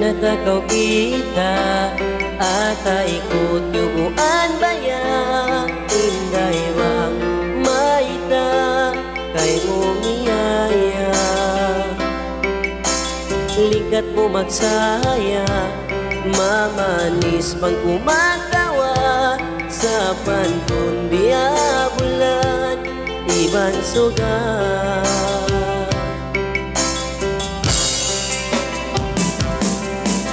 Natakaw kita at ikot yubuan baya, inday bang maita kay mumiyaya. Likat mo magsaya, mamanis pang kumatawa, sa pantun biya bulan iban sugat.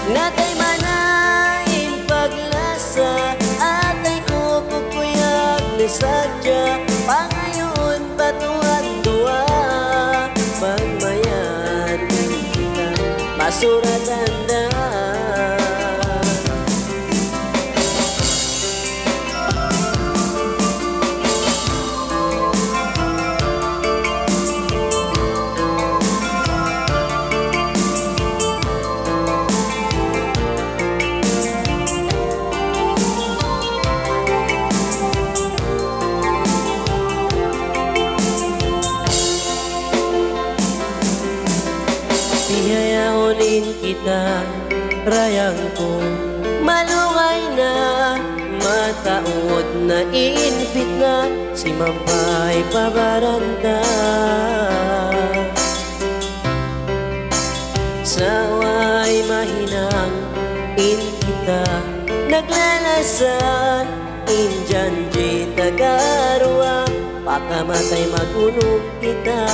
Natay manain paglasa, atay ko kukuyag ni sadya, pangayon batuan dua, pagmayan kita masuratan da. Pihayaonin kita, rayang ko malungay na, mataod na infit na, si mabay pabaranda. Saway mahinang in kita, naglalasan, injan di tagarwa, pakamatay magunong kita.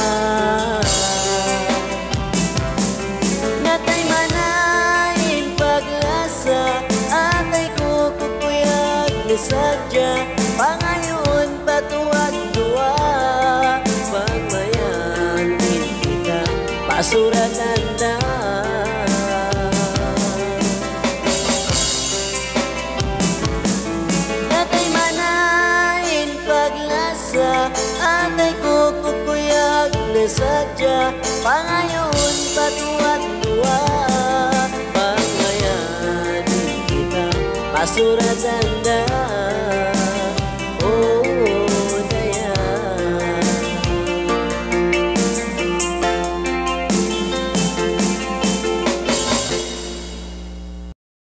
Natay manain paglasa, atay ko kukuyag ni sadya, pangayon batuan dua, pagmayan din kita pasuratan da. Natay manain paglasa, atay ko kukuyag ni sadya, pangayon batuan dua, pagmayan din kita pasuratan da.